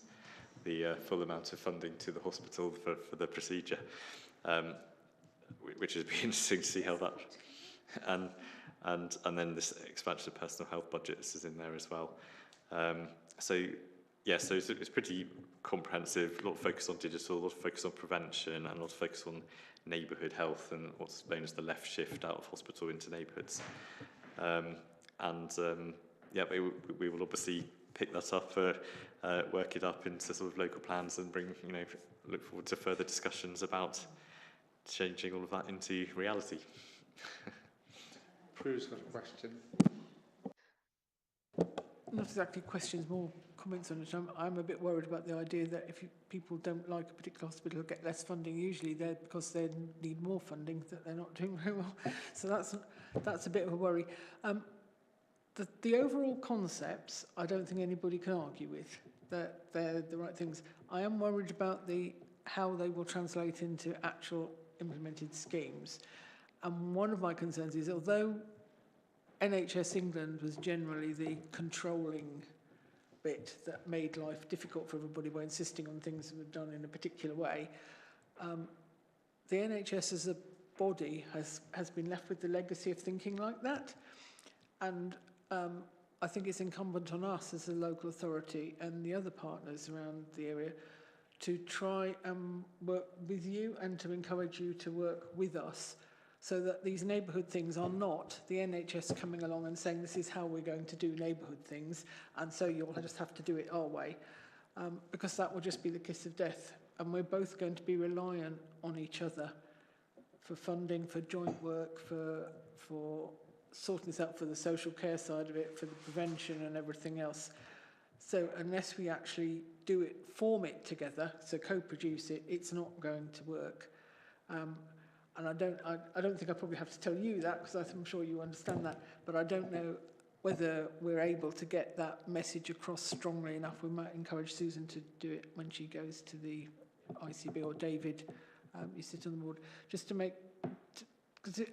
the full amount of funding to the hospital for the procedure, which would be interesting to see how that... And then this expansion of personal health budgets is in there as well. So it's pretty comprehensive, a lot of focus on digital, a lot of focus on prevention, and a lot of focus on neighbourhood health and what's known as the left shift out of hospital into neighbourhoods. We will obviously pick that up, work it up into sort of local plans, and look forward to further discussions about changing all of that into reality. Prue's got a question. Not exactly questions, more comments on it. I'm a bit worried about the idea that if people don't like a particular hospital or get less funding, usually they're because they need more funding, that they're not doing very well. So that's a bit of a worry. The overall concepts, I don't think anybody can argue with, that they're the right things. I am worried about how they will translate into actual implemented schemes. And one of my concerns is, although NHS England was generally the controlling bit that made life difficult for everybody by insisting on things that were done in a particular way, the NHS as a body has been left with the legacy of thinking like that. And I think it's incumbent on us as a local authority and the other partners around the area to try and work with you and to encourage you to work with us so that these neighbourhood things are not the NHS coming along and saying this is how we're going to do neighbourhood things, and so you'll just have to do it our way, because that will just be the kiss of death. And we're both going to be reliant on each other for funding, for joint work, for sorting this out, for the social care side of it, for the prevention and everything else. So unless we actually do it, form it together, so co-produce it, it's not going to work. And I don't think I probably have to tell you that, because I'm sure you understand that, but I don't know whether we're able to get that message across strongly enough. We might encourage Susan to do it when she goes to the ICB, or David, you sit on the board, just to make, because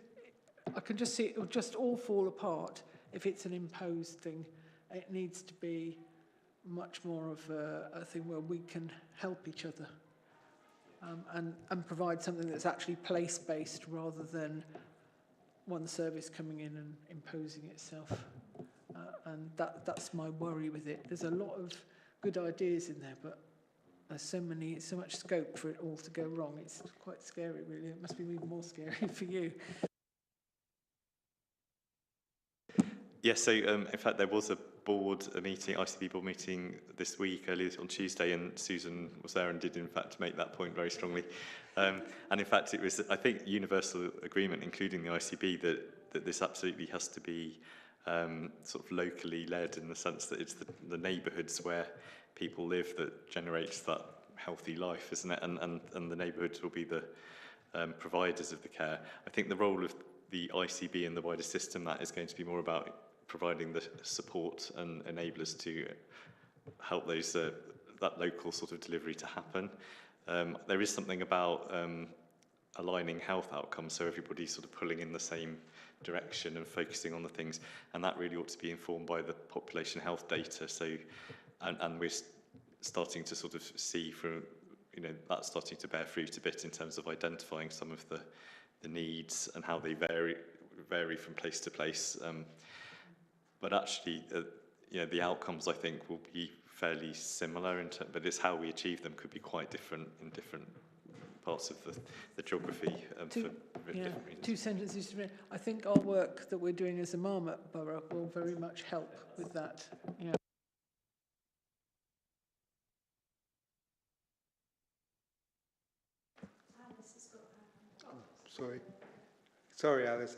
I can just see it will just all fall apart if it's an imposed thing. It needs to be much more of a thing where we can help each other, and provide something that's actually place-based rather than one service coming in and imposing itself. And that's my worry with it. There's a lot of good ideas in there, but there's so much scope for it all to go wrong. It's quite scary, really. It must be even more scary for you. Yes, so in fact there was a meeting, ICB board meeting this week, earlier on Tuesday, and Susan was there and did in fact make that point very strongly. And in fact it was, I think, universal agreement, including the ICB, that this absolutely has to be sort of locally led, in the sense that it's the neighbourhoods where people live that generates that healthy life, isn't it? And the neighbourhoods will be the providers of the care. I think the role of the ICB and the wider system, that is going to be more about providing the support and enablers to help those that local sort of delivery to happen. There is something about aligning health outcomes, so everybody's sort of pulling in the same direction and focusing on the things, and that really ought to be informed by the population health data. So, and we're starting to sort of see from, you know, that's starting to bear fruit a bit in terms of identifying some of the needs and how they vary from place to place. But actually, you know, the outcomes, I think, will be fairly similar, but it's how we achieve them could be quite different in different parts of the geography. Two sentences to me. I think our work that we're doing as a Marmot Borough will very much help with that. Yeah. Sorry, Alice.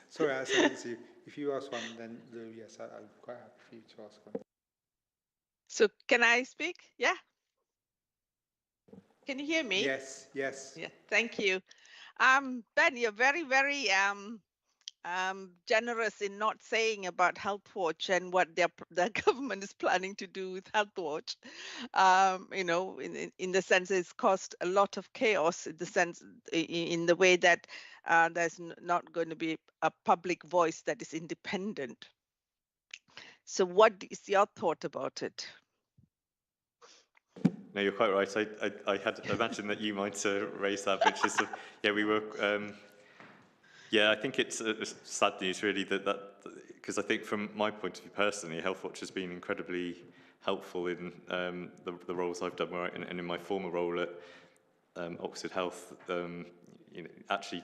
Sorry, Alice, I didn't see you. If you ask one, then Lou, yes, I'm quite happy for you to ask one. So can I speak? Yeah. Can you hear me? Yes, yes. Yeah, thank you. Ben, you're very, very generous in not saying about Healthwatch and what the government is planning to do with Healthwatch. You know, in the sense it's caused a lot of chaos, in the sense, in the way that there's not going to be a public voice that is independent. So what is your thought about it? No, you're quite right. I had imagined that you might raise that, which is, yeah, we were, yeah, I think it's sad news, really, that because I think from my point of view personally, Healthwatch has been incredibly helpful in the roles I've done, and in my former role at Oxford Health, you know, actually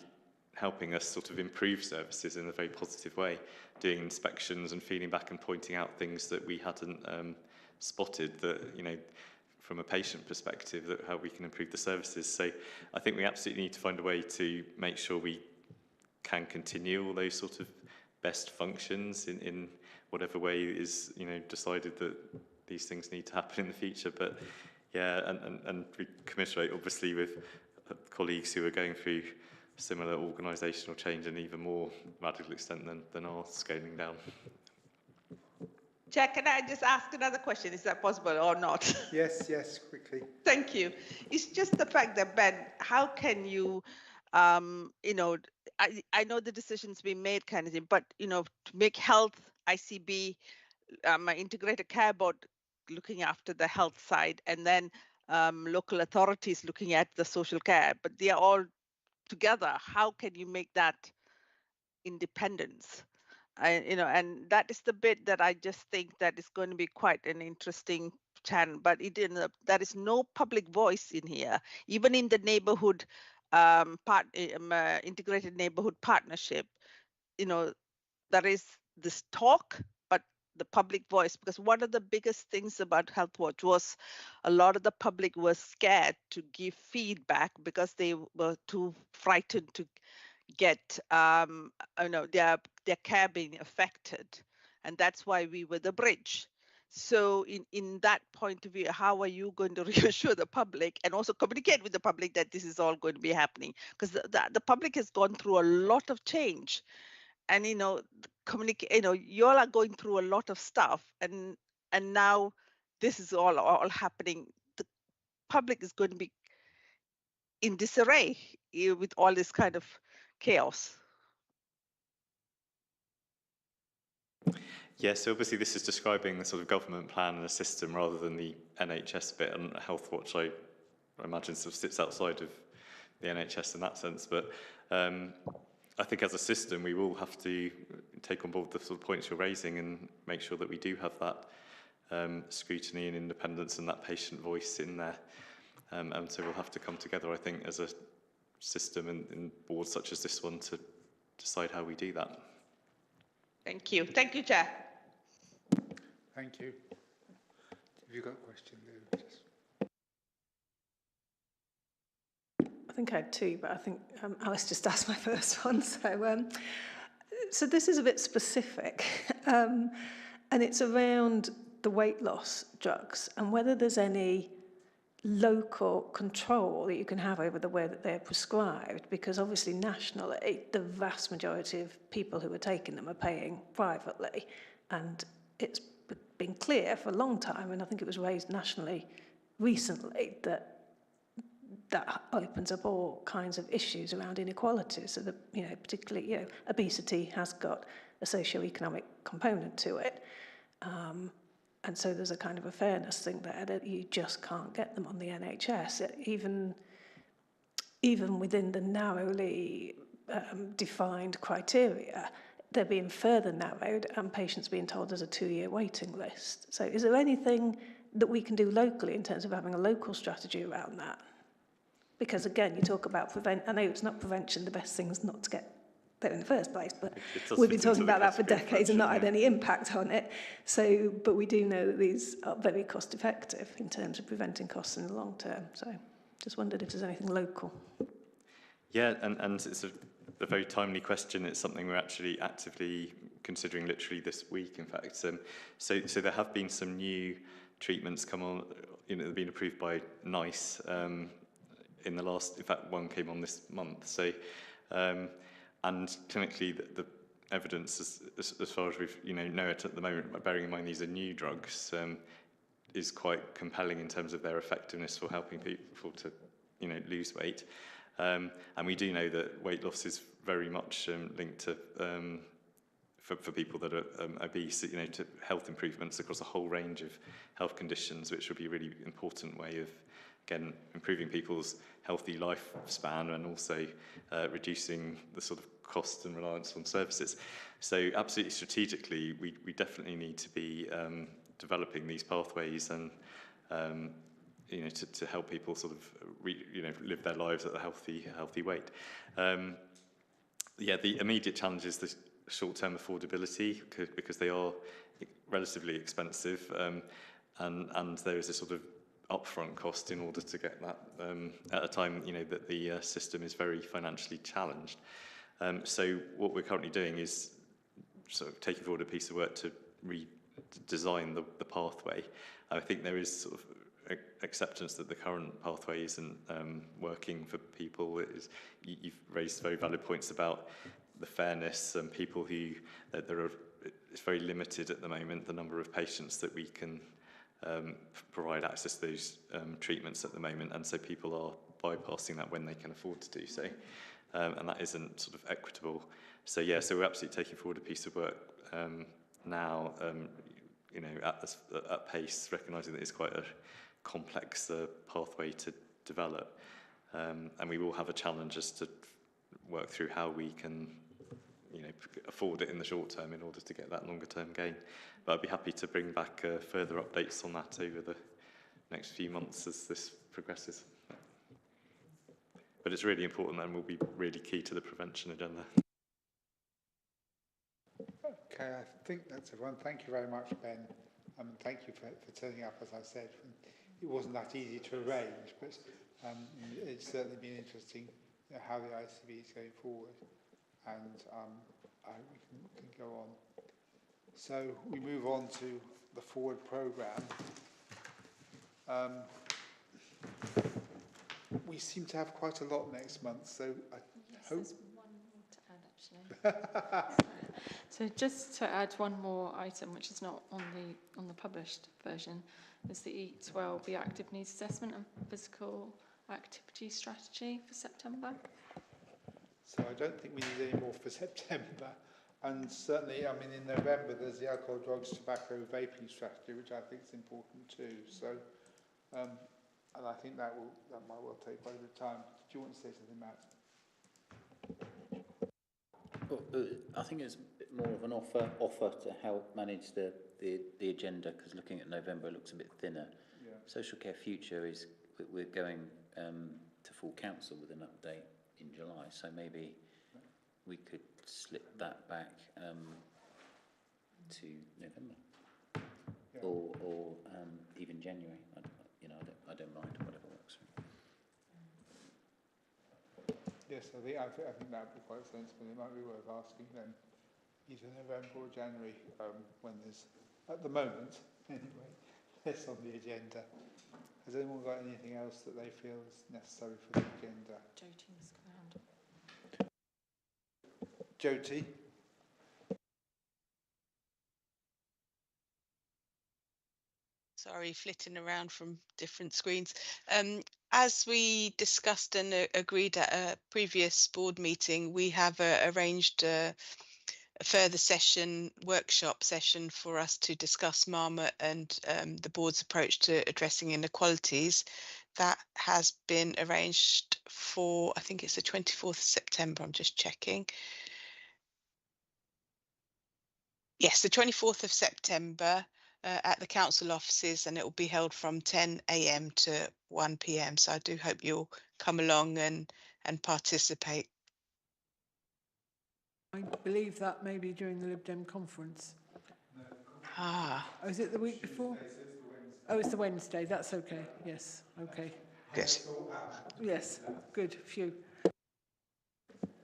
helping us sort of improve services in a very positive way, doing inspections and feeding back and pointing out things that we hadn't spotted, that, you know, from a patient perspective, that how we can improve the services. So I think we absolutely need to find a way to make sure we can continue all those sort of best functions in whatever way is, you know, decided that these things need to happen in the future. But yeah, and we commiserate obviously with colleagues who are going through similar organisational change and even more radical extent than our scaling down. Jack, can I just ask another question? Is that possible or not? Yes, quickly. Thank you. It's just the fact that, Ben, how can you, you know, I know the decisions being made kind of thing, but, you know, to make health, ICB, my integrated care board looking after the health side, and then local authorities looking at the social care, but they are all together. How can you make that independence? You know, and that is the bit that I just think that is going to be quite an interesting channel. But there is no public voice in here, even in the neighborhood integrated neighborhood partnership, there is this talk, but the public voice, because one of the biggest things about Health Watch was a lot of the public was scared to give feedback because they were too frightened to get their care being affected, and that's why we were the bridge. So in that point of view, how are you going to reassure the public and also communicate with the public that this is all going to be happening? Because the public has gone through a lot of change, and you all are going through a lot of stuff, and now this is all happening. The public is going to be in disarray with all this kind of chaos. Yeah, so obviously this is describing the sort of government plan and a system rather than the NHS bit, and Health Watch, I imagine, sort of sits outside of the NHS in that sense. But I think as a system, we will have to take on board the sort of points you're raising and make sure that we do have that scrutiny and independence and that patient voice in there. And so we'll have to come together, I think, as a system and boards such as this one to decide how we do that. Thank you. Thank you, Chair. Thank you. Have you got a question, Lou? I think I had two, but I think Alice just asked my first one. So this is a bit specific, and it's around the weight loss drugs and whether there's any local control that you can have over the way that they're prescribed, because obviously nationally the vast majority of people who are taking them are paying privately, and it's been clear for a long time, and I think it was raised nationally recently, that opens up all kinds of issues around inequalities. So that, particularly, obesity has got a socio-economic component to it. And so there's a kind of a fairness thing there that you just can't get them on the NHS. Even within the narrowly defined criteria, they're being further narrowed and patients being told there's a 2-year waiting list. So is there anything that we can do locally in terms of having a local strategy around that? Because again, you talk about I know it's not prevention, the best thing is not to get there in the first place, but we've been talking about that for decades and not had any impact on it. So, but we do know that these are very cost effective in terms of preventing costs in the long term. So just wondered if there's anything local. Yeah, and it's a very timely question. It's something we're actually actively considering literally this week, in fact. So there have been some new treatments come on, they've been approved by NICE in the last, in fact, one came on this month. So, and clinically, the evidence, as far as we know it at the moment, bearing in mind these are new drugs, is quite compelling in terms of their effectiveness for helping people to, lose weight. And we do know that weight loss is very much linked to, for people that are obese, to health improvements across a whole range of health conditions, which would be a really important way of, again, improving people's healthy lifespan and also reducing the sort of cost and reliance on services. So absolutely strategically, we definitely need to be developing these pathways and to help people sort of live their lives at a healthy weight. The immediate challenge is the short-term affordability because they are relatively expensive, and there is a sort of upfront cost in order to get that at a time that the system is very financially challenged. So what we're currently doing is sort of taking forward a piece of work to redesign the pathway. I think there is sort of acceptance that the current pathway isn't working for people. You've raised very valid points about the fairness and people who it's very limited at the moment, the number of patients that we can provide access to those treatments at the moment, and so people are bypassing that when they can afford to do so, and that isn't sort of equitable. So we're absolutely taking forward a piece of work now, at pace, recognising that it's quite a complex pathway to develop, and we will have a challenge as to work through how we can afford it in the short term in order to get that longer term gain. But I'd be happy to bring back further updates on that over the next few months as this progresses. but it's really important and will be really key to the prevention agenda. Okay, I think that's everyone. Thank you very much, Ben. Thank you for turning up, as I said. It wasn't that easy to arrange, but it's certainly been interesting how the ICB is going forward, and we can go on. So we move on to the forward programme. We seem to have quite a lot next month, so I hope... There's one more to add, actually. So just to add one more item, which is not on the published version, is the Eat Well, Be Active Needs Assessment and Physical Activity Strategy for September. So I don't think we need any more for September. And certainly, I mean, in November, there's the alcohol, drugs, tobacco, vaping strategy, which I think is important too. So, and I think that might well take quite a bit of time. Do you want to say something, Matt? Well, I think it's a bit more of an offer to help manage the agenda, because looking at November, it looks a bit thinner. Yeah. Social Care Future is, we're going to full council with an update in July, so maybe we could slip that back to November, yeah. or even January. I don't mind, whatever works. Yes, I think that would be quite sensible. It might be worth asking them either November or January, when there's, at the moment anyway, less on the agenda. Has anyone got anything else that they feel is necessary for the agenda? Jyoti is around. Jyoti? Sorry, flitting around from different screens. As we discussed and agreed at a previous board meeting, we have arranged a further workshop session for us to discuss Marmot and the board's approach to addressing inequalities. That has been arranged for, I think it's the 24th of September, I'm just checking. Yes, the 24th of September at the council offices, and it will be held from 10 a.m. to 1 p.m. So I do hope you'll come along and participate. I believe that may be during the Lib Dem conference. Ah. Oh, is it the week before? Oh, it's the Wednesday. That's okay. Yes. Okay. Good. Yes. Good. Phew.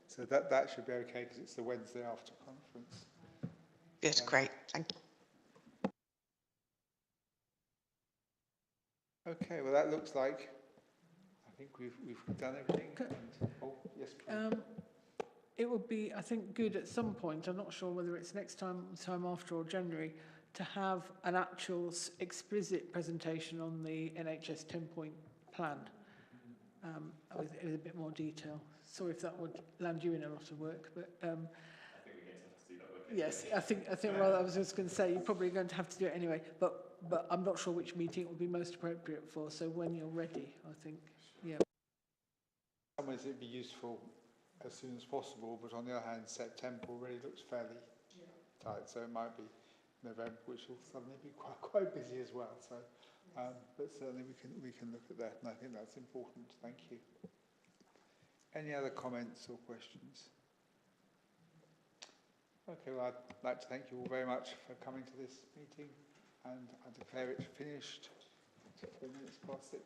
So that should be okay because it's the Wednesday after conference. Yes, great. Thank you. Okay, well that looks like I think we've done everything. Oh, yes, please. It would be, I think, good at some point, I'm not sure whether it's next time after or January, to have an actual explicit presentation on the NHS 10-point plan with a bit more detail. Sorry if that would land you in a lot of work, but I think we're going to have to do that work. Yes, I think well, I was just going to say you're probably going to have to do it anyway, but I'm not sure which meeting it would be most appropriate for, so when you're ready, I think, yeah. In some ways it'd be useful as soon as possible, but on the other hand, September already looks fairly tight, so it might be November, which will suddenly be quite busy as well. So, but certainly we can look at that, and I think that's important. Thank you. Any other comments or questions? Okay, well, I'd like to thank you all very much for coming to this meeting, and I declare it finished. 4 minutes past 6.